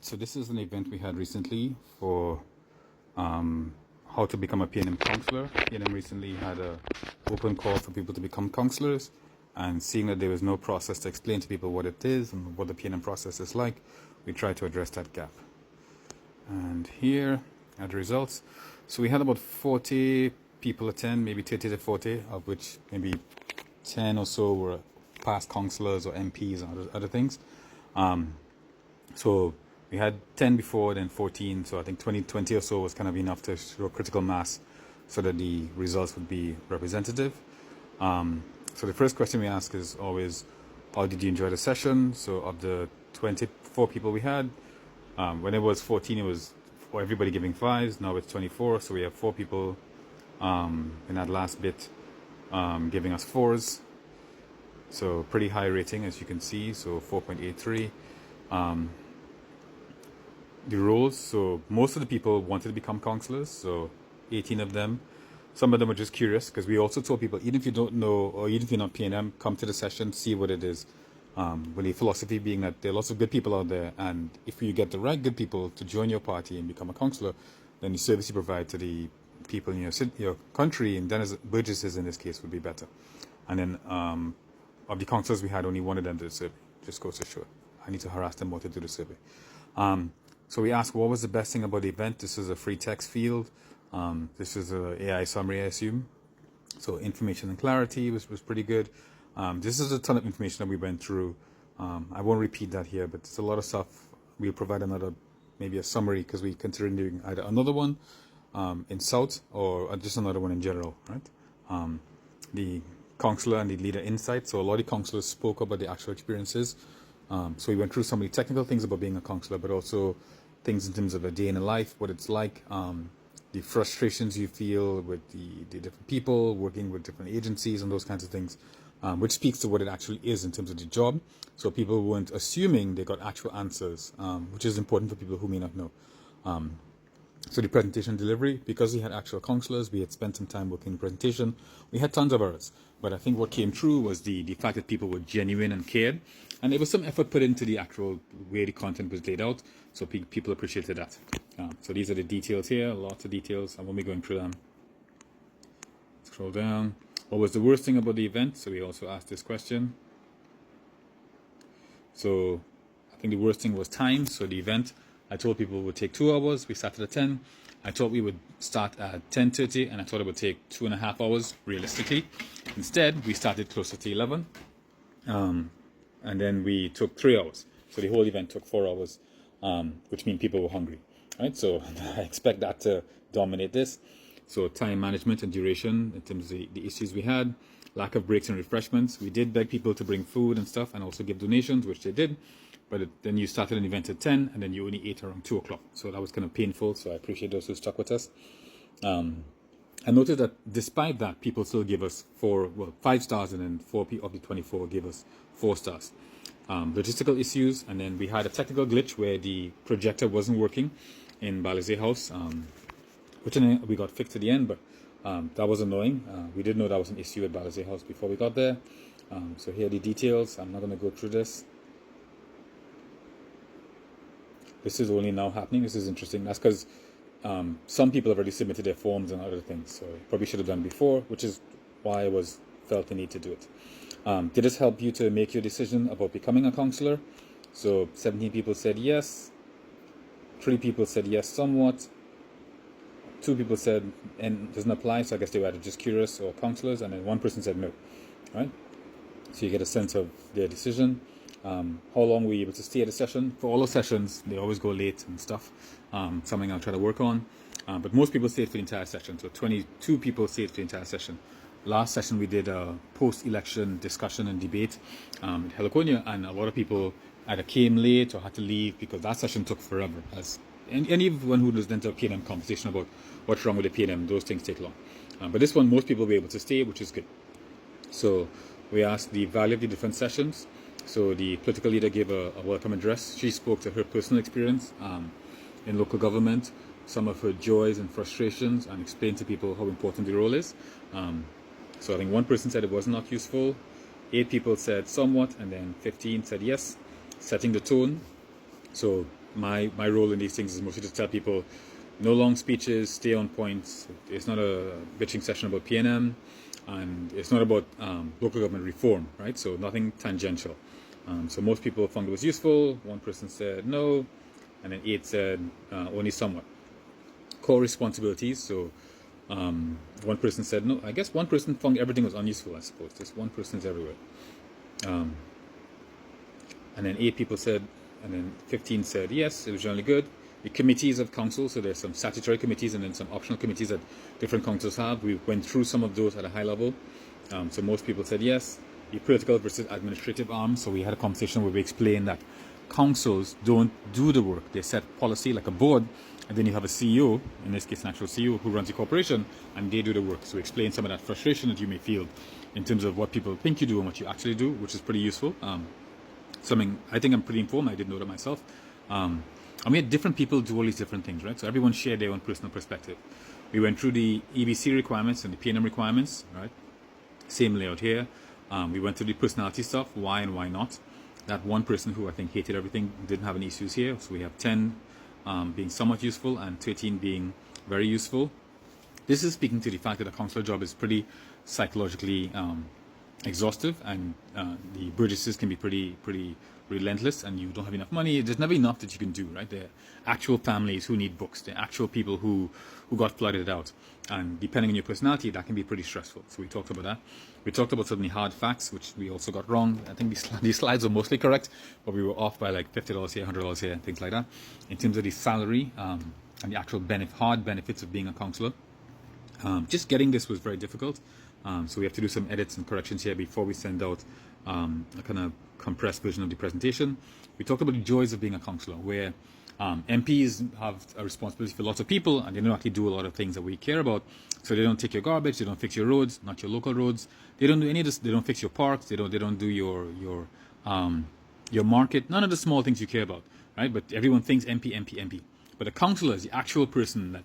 Right, so this is an event we had recently for how to become a PNM councillor. PNM recently had an open call for people to become councillors, and seeing that there was no process to explain to people what it is and what the PNM process is like, we tried to address that gap. And here are the results. So we had about 40 people attend, maybe 30 to 40, of which maybe 10 or so were past councillors or MPs and other things. So we had 10 before, then 14, so I think 20 or so was kind of enough to show critical mass so that the results would be representative. So the first question we ask is always, how did you enjoy the session? So of the 24 people we had, when it was 14, it was for everybody giving 5s. Now it's 24, so we have 4 people in that last bit giving us 4s. So pretty high rating, as you can see, so 4.83. The roles, so most of the people wanted to become councillors, so 18 of them. Some of them were just curious, because we also told people, even if you don't know, or even if you're not PNM, come to the session, see what it is. With the philosophy being that there are lots of good people out there, and if you get the right good people to join your party and become a councillor, then the service you provide to the people in your country, and then as Burgesses in this case, would be better. And then of the councillors we had, only one of them did the survey. Just goes to show. I need to harass them more to do the survey. So we asked, what was the best thing about the event? This is a free text field. This is an AI summary, I assume. So information and clarity was pretty good. This is a ton of information that we went through. I won't repeat that here, but it's a lot of stuff. We'll provide maybe a summary, because we're considering doing either another one in South or just another one in general, right? The councillor and the leader insight. So a lot of the councillors spoke about the actual experiences. So we went through some of the technical things about being a councillor, but also things in terms of a day in a life, what it's like, the frustrations you feel with the different people, working with different agencies and those kinds of things, which speaks to what it actually is in terms of the job. So people weren't assuming they got actual answers, which is important for people who may not know. So the presentation delivery, because we had actual councillors, we had spent some time working in presentation. We had tons of errors, but I think what came through was the fact that people were genuine and cared, and there was some effort put into the actual way the content was laid out, so people appreciated that. So these are the details here, lots of details. I won't be going through them. Scroll down. What was the worst thing about the event? So we also asked this question. So I think the worst thing was time. So the event, I told people it would take 2 hours. We started at 10. I thought we would start at 10:30, and I thought it would take 2.5 hours, realistically. Instead, we started closer to 11. And then we took 3 hours. So the whole event took 4 hours, which means people were hungry, right? So I expect that to dominate this. So time management and duration in terms of the issues we had, lack of breaks and refreshments. We did beg people to bring food and stuff and also give donations, which they did. But then you started an event at 10, and then you only ate around 2 o'clock. So that was kind of painful. So I appreciate those who stuck with us. I noted that despite that, people still give us 5 stars, and then 4 of the 24 gave us 4 stars. Logistical issues, and then we had a technical glitch where the projector wasn't working in Balizé House, which we got fixed at the end, but that was annoying. We didn't know that was an issue at Balizé House before we got there. So here are the details. I'm not going to go through this. This is only now happening. This is interesting. That's because some people have already submitted their forms and other things, so probably should have done before, which is why I felt the need to do it. Did this help you to make your decision about becoming a councillor? So 17 people said yes, 3 people said yes somewhat, 2 people said and doesn't apply, so I guess they were either just curious or councillors, and then 1 person said no, right? So you get a sense of their decision. How long were you able to stay at the session? For all the sessions, they always go late and stuff, something I'll try to work on. But most people stayed for the entire session, so 22 people stayed for the entire session. Last session we did a post-election discussion and debate in Heliconia, and a lot of people either came late or had to leave because that session took forever. And anyone who doesn't enter a PNM conversation about what's wrong with the PNM, those things take long. But this one, most people were able to stay, which is good. So we asked the value of the different sessions. So the political leader gave a welcome address. She spoke to her personal experience in local government, some of her joys and frustrations, and explained to people how important the role is. So I think 1 person said it was not useful, 8 people said somewhat, and then 15 said yes, setting the tone. So my role in these things is mostly to tell people, no long speeches, stay on point. It's not a bitching session about PNM, and it's not about local government reform, right? So nothing tangential. So most people found it was useful. One person said no, and then 8 said only somewhat. Core responsibilities. So one person said no. I guess one person found everything was unuseful, I suppose. Just one person's everywhere. And then 8 people said, and then 15 said yes, it was generally good. The committees of council, so there's some statutory committees and then some optional committees that different councils have. We went through some of those at a high level. So most people said yes. The political versus administrative arm, so we had a conversation where we explained that councils don't do the work. They set policy like a board, and then you have a CEO, in this case an actual CEO, who runs the corporation, and they do the work. So we explain some of that frustration that you may feel in terms of what people think you do and what you actually do, which is pretty useful. Something I think I'm pretty informed. I didn't know that myself. And we had different people do all these different things, right? So everyone shared their own personal perspective. We went through the EBC requirements and the PNM requirements, right? Same layout here. We went through the personality stuff, why and why not. That one person who I think hated everything didn't have any issues here. So we have 10 being somewhat useful and 13 being very useful. This is speaking to the fact that a councillor job is pretty psychologically exhaustive, and the burgesses can be pretty relentless, and you don't have enough money. There's never enough that you can do, right? There are actual families who need books. There are actual people who got flooded out, and depending on your personality, that can be pretty stressful. So we talked about that. We talked about certainly hard facts, which we also got wrong. I think these slides were mostly correct, but we were off by like $50 here, $100 here, and things like that. In terms of the salary and the actual hard benefits of being a councillor, just getting this was very difficult. So we have to do some edits and corrections here before we send out a kind of compressed version of the presentation. We talked about the joys of being a councillor, where MPs have a responsibility for lots of people, and they don't actually do a lot of things that we care about. So they don't take your garbage, they don't fix your roads, not your local roads. They don't do any of this. They don't fix your parks. They don't do your market. None of the small things you care about, right? But everyone thinks MP, MP, MP. But a councillor is the actual person that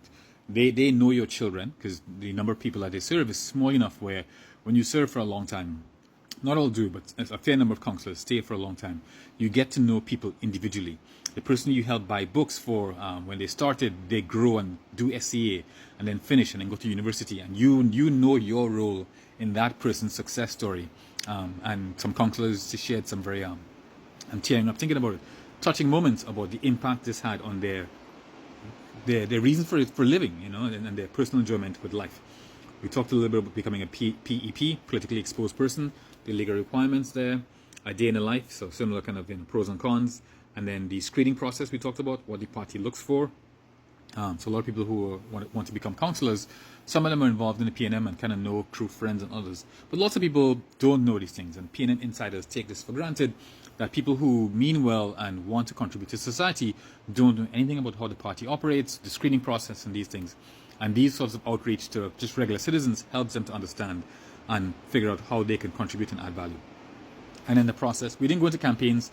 they know your children, because the number of people that they serve is small enough where when you serve for a long time, not all do, but a fair number of councillors stay for a long time, you get to know people individually. The person you help buy books for, when they started, they grow and do SCA and then finish and then go to university, and you know your role in that person's success story. And some councillors shared some very, I'm tearing up thinking about it, touching moments about the impact this had on their reason for living, you know, and their personal enjoyment with life. We talked a little bit about becoming a PEP, politically exposed person, the legal requirements there, a day in the life, so similar kind of pros and cons, and then the screening process we talked about, what the party looks for. So a lot of people who want to become councillors, some of them are involved in the PNM and kind of know true friends and others. But lots of people don't know these things, and PNM insiders take this for granted, that people who mean well and want to contribute to society don't know anything about how the party operates, the screening process and these things. And these sorts of outreach to just regular citizens helps them to understand and figure out how they can contribute and add value. And in the process, we didn't go into campaigns,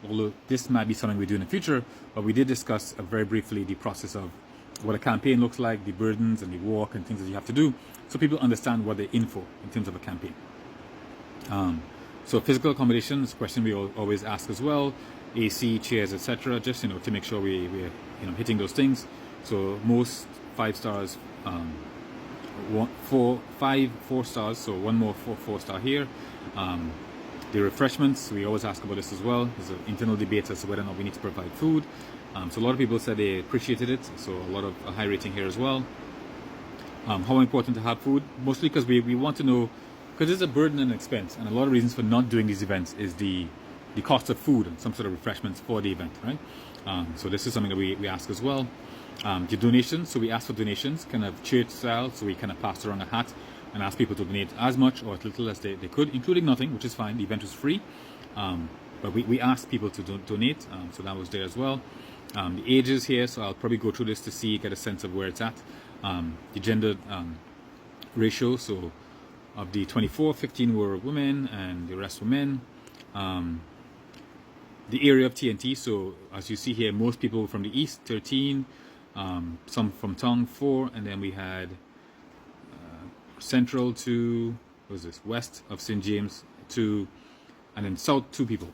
although this might be something we do in the future, but we did discuss very briefly the process of what a campaign looks like, the burdens and the walk and things that you have to do, so people understand what they're in for in terms of a campaign. So physical accommodation is a question we always ask as well, AC, chairs, etc., just to make sure we're hitting those things. So most 5 stars, 4 stars, so one more 4 star here. The refreshments, we always ask about this as well. There's an internal debate as to whether or not we need to provide food. So a lot of people said they appreciated it, so a lot of a high rating here as well. How important to have food, mostly because we want to know, because it's a burden and expense, and a lot of reasons for not doing these events is the cost of food and some sort of refreshments for the event, right? So this is something that we ask as well. The donations, so we ask for donations, kind of church style, so we kind of passed around a hat and asked people to donate as much or as little as they could, including nothing, which is fine. The event was free, but we asked people to donate, so that was there as well. The ages here, so I'll probably go through this to get a sense of where it's at. The gender ratio, so of the 24, 15 were women and the rest were men. The area of TNT, so as you see here, most people from the east, 13, some from Tongue, 4, and then we had central to, what was this, west of St. James, 2, and then south, 2 people.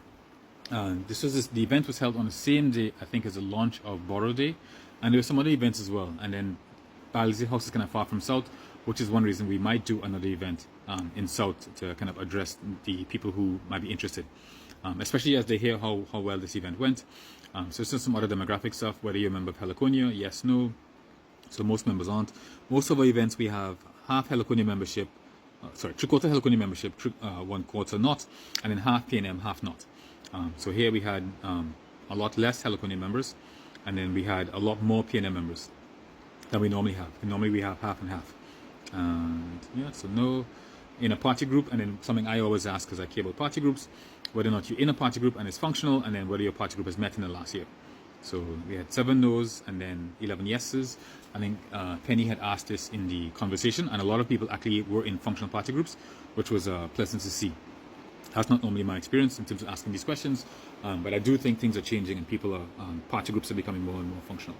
The event was held on the same day, I think, as the launch of Borrow Day, and there were some other events as well. And then Balzi House is kind of far from South, which is one reason we might do another event in South to kind of address the people who might be interested, especially as they hear how well this event went. So it's just some other demographic stuff, whether you're a member of Heliconia, yes, no. So most members aren't. Most of our events we have half Heliconia membership, 3/4 Heliconia membership, 1/4 not, and then half PNM, half not. So here we had a lot less Heliconia members, and then we had a lot more PNM members than we normally have. Normally we have half and half. And yeah, so no in a party group, and then something I always ask because I care about party groups, whether or not you're in a party group and it's functional, and then whether your party group has met in the last year. So we had 7 no's and then 11 yeses. I think Penny had asked this in the conversation, and a lot of people actually were in functional party groups, which was pleasant to see. That's not normally my experience in terms of asking these questions, but I do think things are changing and people are, party groups are becoming more and more functional.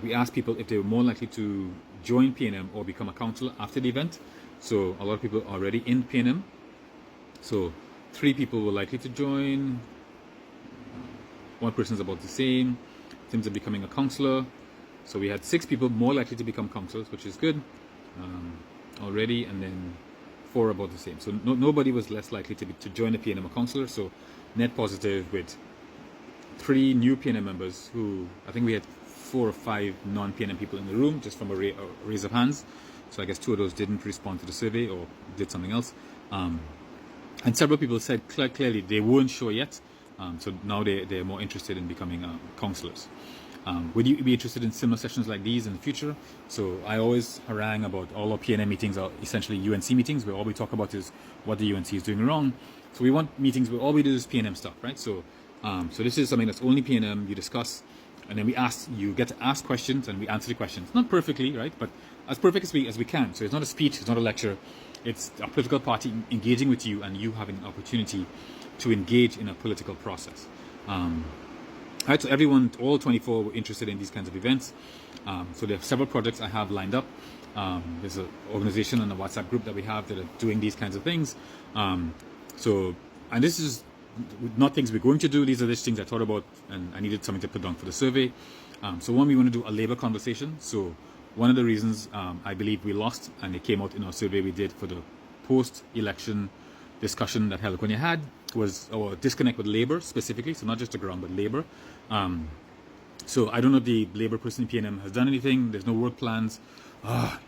We asked people if they were more likely to join PNM or become a councillor after the event. So a lot of people are already in PNM. So 3 people were likely to join. 1 person is about the same in terms of becoming a councillor. So we had 6 people more likely to become councillors, which is good already, and then 4 about the same. So nobody was less likely to join a PNM or councillor. So net positive with 3 new PNM members who, I think we had 4 or 5 non-PNM people in the room, just from a raise of hands. So I guess 2 of those didn't respond to the survey or did something else. And several people said clearly they weren't sure yet. So now they're more interested in becoming councillors. Would you be interested in similar sessions like these in the future? So I always harangue about all our PNM meetings are essentially UNC meetings, where all we talk about is what the UNC is doing wrong. So we want meetings where all we do is PNM stuff, right? So so this is something that's only PNM, you discuss, and then you get to ask questions and we answer the questions. Not perfectly, right? But as perfect as we can. So it's not a speech, it's not a lecture. It's a political party engaging with you and you having an opportunity to engage in a political process. Right, so everyone, all 24 were interested in these kinds of events. So there are several projects I have lined up. There's an organization and a WhatsApp group that we have that are doing these kinds of things. And this is not things we're going to do. These are just things I thought about and I needed something to put down for the survey. So one, we want to do a labor conversation. So one of the reasons I believe we lost, and it came out in our survey we did for the post-election discussion that Heliconia had, was our disconnect with labor specifically, so not just the ground, but labor. So I don't know if the labor person in PNM has done anything. There's no work plans.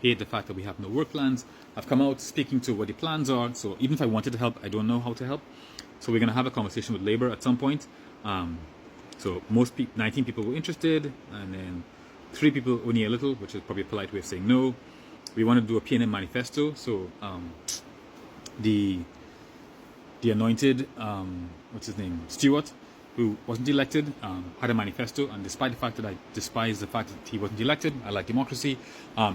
Hate the fact that we have no work plans. I've come out speaking to what the plans are, so even if I wanted to help, I don't know how to help. So we're going to have a conversation with labor at some point. So 19 people were interested, and then 3 people only a little, which is probably a polite way of saying no. We want to do a PNM manifesto. So the anointed, what's his name, Stewart, who wasn't elected, had a manifesto, and despite the fact that I despise the fact that he wasn't elected, I like democracy,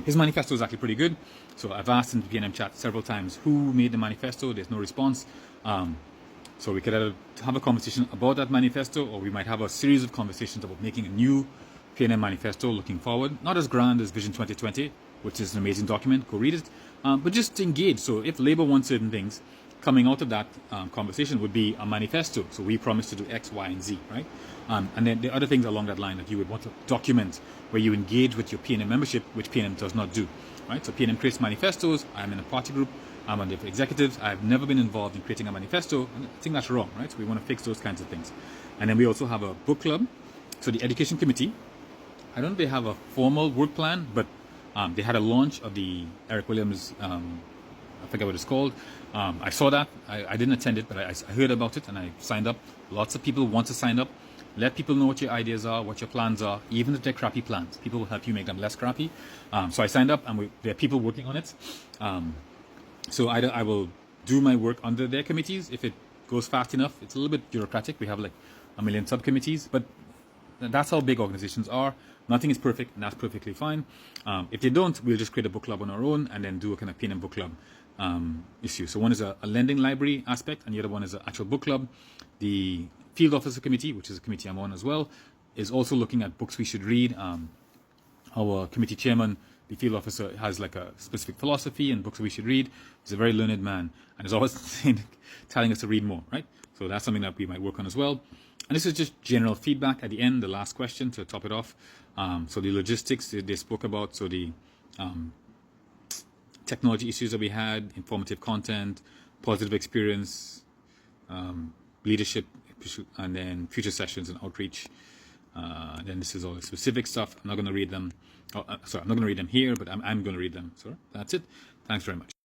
his manifesto is actually pretty good. So I've asked in the PNM chat several times who made the manifesto. There's no response. So we could either have a conversation about that manifesto, or we might have a series of conversations about making a new PNM manifesto looking forward. Not as grand as Vision 2020, which is an amazing document, go read it, but just engage. So if Labour wants certain things, coming out of that conversation would be a manifesto. So we promise to do X, Y, and Z, right? And then the other things along that line that you would want to document where you engage with your PNM membership, which PNM does not do, right? So PNM creates manifestos. I'm in a party group. I'm on the executives. I've never been involved in creating a manifesto. And I think that's wrong, right? So we want to fix those kinds of things. And then we also have a book club. So the education committee, I don't know if they have a formal work plan, but they had a launch of the Eric Williams, I forget what it's called. I saw that. I didn't attend it, but I heard about it and I signed up. Lots of people want to sign up. Let people know what your ideas are, what your plans are, even if they're crappy plans. People will help you make them less crappy. So I signed up, and there are people working on it. So either I will do my work under their committees if it goes fast enough. It's a little bit bureaucratic. We have like 1 million subcommittees, but that's how big organizations are. Nothing is perfect, and that's perfectly fine. If they don't, we'll just create a book club on our own and then do a kind of PNM book club issue. So one is a lending library aspect, and the other one is an actual book club. The field officer committee, which is a committee I'm on as well, is also looking at books we should read. Our committee chairman, the field officer, has like a specific philosophy and books we should read. He's a very learned man and is always telling us to read more, right? So that's something that we might work on as well. And this is just general feedback at the end, the last question to top it off. So the logistics they spoke about, so the technology issues that we had, informative content, positive experience, leadership, and then future sessions and outreach. Then this is all the specific stuff. I'm not going to read them. I'm not going to read them here, but I'm going to read them. So that's it. Thanks very much.